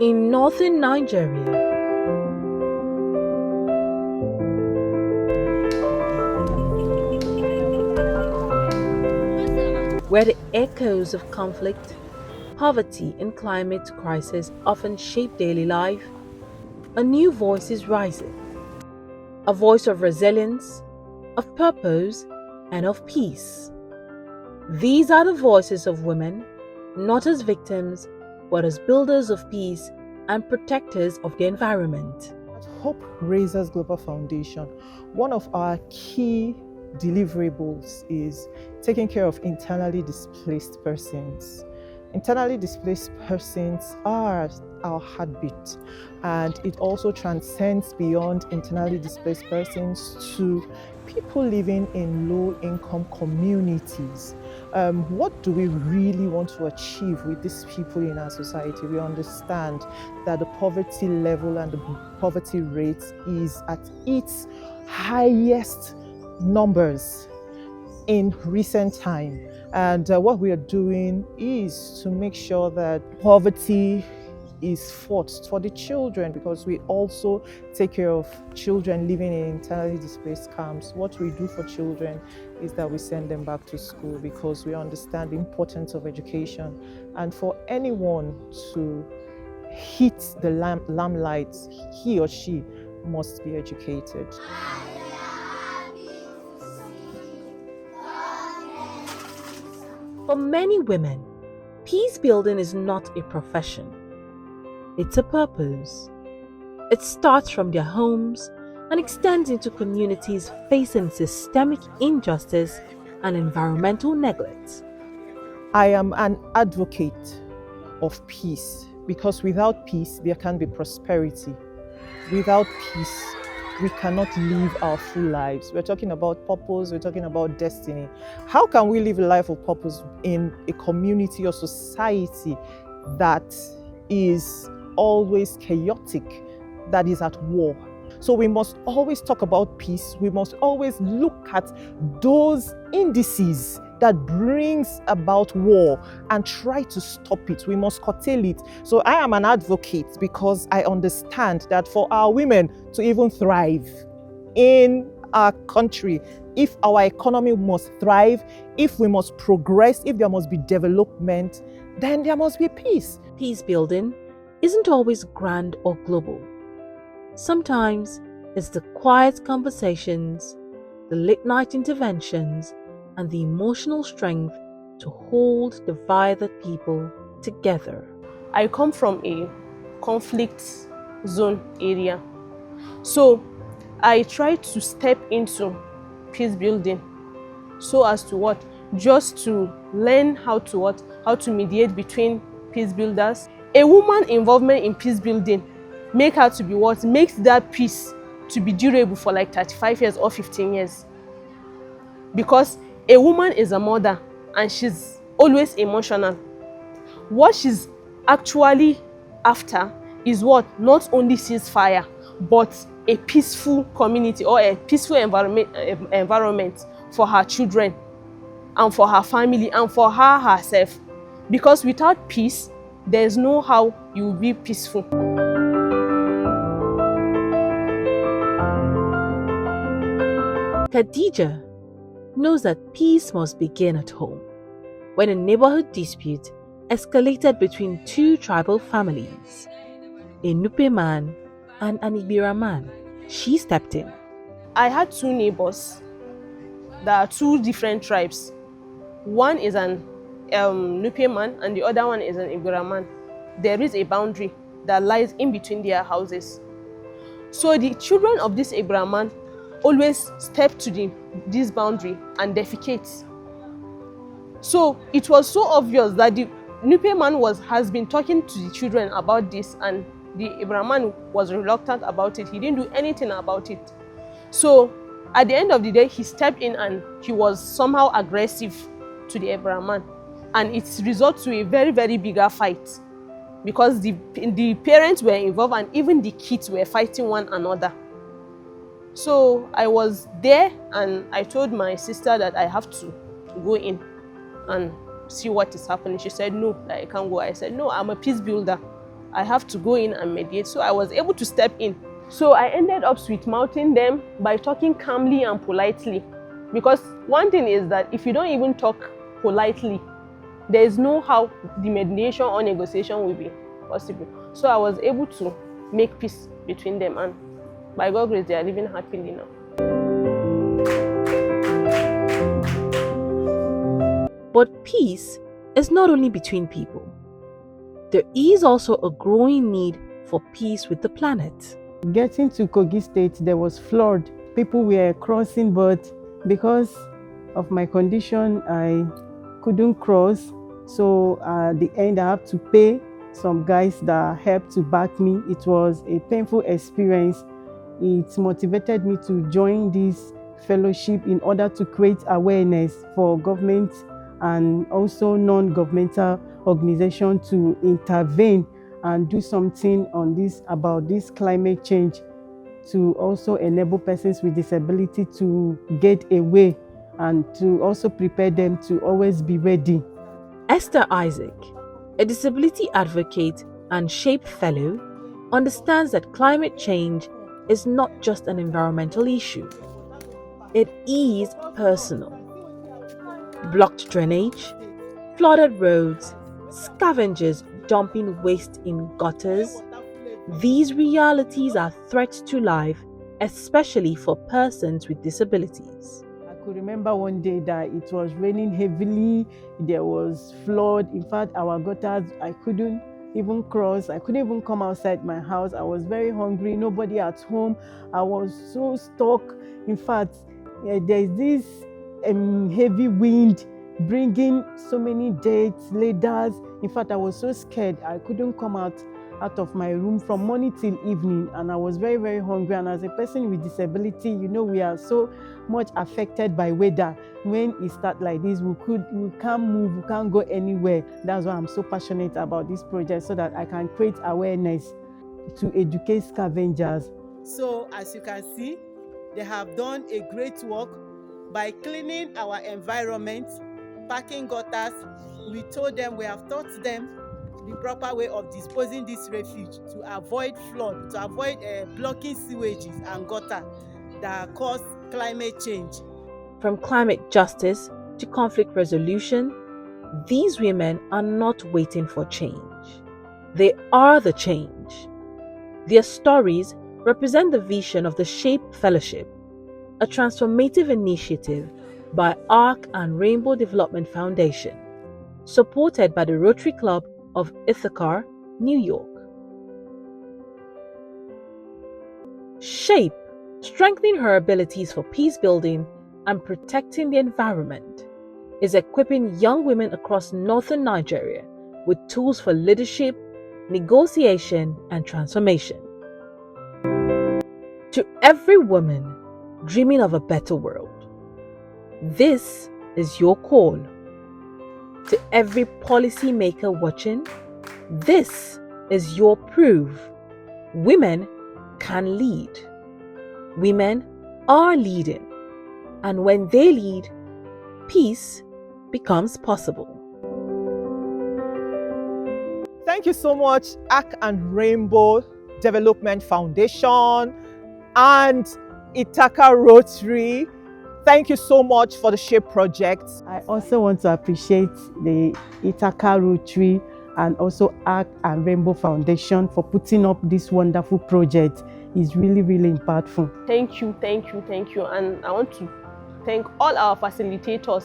In northern Nigeria, where the echoes of conflict, poverty, and climate crisis often shape daily life, a new voice is rising. A voice of resilience, of purpose, and of peace. These are the voices of women, not as victims, but as builders of peace and protectors of the environment. At Hope Raisers Global Foundation, one of our key deliverables is taking care of internally displaced persons. Internally displaced persons are our heartbeat, and it also transcends beyond internally displaced persons to people living in low-income communities. What do we really want to achieve with these people in our society? We understand that the poverty level and the poverty rate is at its highest numbers in recent time. And what we are doing is to make sure that poverty is fought for the children, because we also take care of children living in internally displaced camps. What we do for children is that we send them back to school, because we understand the importance of education. And for anyone to hit the limelight, he or she must be educated. For many women, peace building is not a profession. It's a purpose. It starts from their homes and extends into communities facing systemic injustice and environmental neglect. I am an advocate of peace, because without peace, there can be prosperity. Without peace, we cannot live our full lives. We're talking about purpose, we're talking about destiny. How can we live a life of purpose in a community or society that is always chaotic, that is at war? So we must always talk about peace. We must always look at those indices that brings about war and try to stop it. We must curtail it. So I am an advocate, because I understand that for our women to even thrive in our country, if our economy must thrive, if we must progress, if there must be development, then there must be peace. Peace building isn't always grand or global. Sometimes it's the quiet conversations, the late-night interventions, and the emotional strength to hold divided people together. I come from a conflict zone area, so I try to step into peace building so as to what? Just to learn how to mediate between peace builders. A woman involvement in peace building make her to be what? Makes that peace to be durable for like 35 years or 15 years. Because a woman is a mother and she's always emotional. What she's actually after is what? Not only ceasefire, but a peaceful community or a peaceful environment for her children and for her family and for her herself. Because without peace, there's no how you will be peaceful. Khadija knows that peace must begin at home. When a neighborhood dispute escalated between two tribal families, a Nupe man and an Ibira man, she stepped in. I had two neighbors that are two different tribes. One is an Nupe man and the other one is an Ibira man. There is a boundary that lies in between their houses. So the children of this Ibira man always step to this boundary and defecate. So it was so obvious that the Nupe man has been talking to the children about this, and the Ibira man was reluctant about it. He didn't do anything about it. So at the end of the day, he stepped in and he was somehow aggressive to the Ibira man. And it resulted to a very, very bigger fight, because the parents were involved and even the kids were fighting one another. So I was there and I told my sister that I have to go in and see what is happening. She said, no, I can't go. I said, no, I'm a peace builder. I have to go in and mediate. So I was able to step in. So I ended up sweet-mouthing them by talking calmly and politely. Because one thing is that if you don't even talk politely, there is no how the mediation or negotiation will be possible. So I was able to make peace between them, and by God's grace, they are living happily now. But peace is not only between people. There is also a growing need for peace with the planet. Getting to Kogi State, there was flood. People were crossing, but because of my condition, I couldn't cross. So at the end, I have to pay some guys that helped to back me. It was a painful experience. It motivated me to join this fellowship in order to create awareness for government and also non-governmental organizations to intervene and do something on this about this climate change, to also enable persons with disability to get away and to also prepare them to always be ready. Esther Isaac, a disability advocate and SHAPPE Fellow, understands that climate change is not just an environmental issue. It is personal. Blocked drainage, flooded roads, scavengers dumping waste in gutters. These realities are threats to life, especially for persons with disabilities. I could remember one day that it was raining heavily, there was flood. In fact, our gutters, I couldn't even cross. I couldn't even come outside my house. I was very hungry, nobody at home. I was so stuck. In fact, there's this heavy wind bringing so many dates, ladders. In fact, I was so scared. I couldn't come out of my room from morning till evening, and I was very, very hungry. And as a person with disability, you know, we are so much affected by weather. When it starts like this, we can't move, we can't go anywhere. That's why I'm so passionate about this project, so that I can create awareness to educate scavengers. So as you can see, they have done a great work by cleaning our environment, packing gutters. We told them, we have taught them the proper way of disposing this refuge to avoid flood, to avoid blocking sewages and gutter that cause climate change. From climate justice to conflict resolution, these women are not waiting for change. They are the change. Their stories represent the vision of the SHAPPE Fellowship, a transformative initiative by ARC and Rainbow Development Foundation, supported by the Rotary Club of Ithaca, New York. SHAPPE, strengthening her abilities for peace building and protecting the environment, is equipping young women across northern Nigeria with tools for leadership, negotiation, and transformation. To every woman dreaming of a better world, this is your call. To every policymaker watching, this is your proof. Women can lead. Women are leading. And when they lead, peace becomes possible. Thank you so much, ARC and Rainbow Development Foundation and Ithaca Rotary. Thank you so much for the SHAPPE project. I also want to appreciate the Ithaca Rotary and also ARC and Rainbow Foundation for putting up this wonderful project. It's really, really impactful. Thank you. And I want to thank all our facilitators.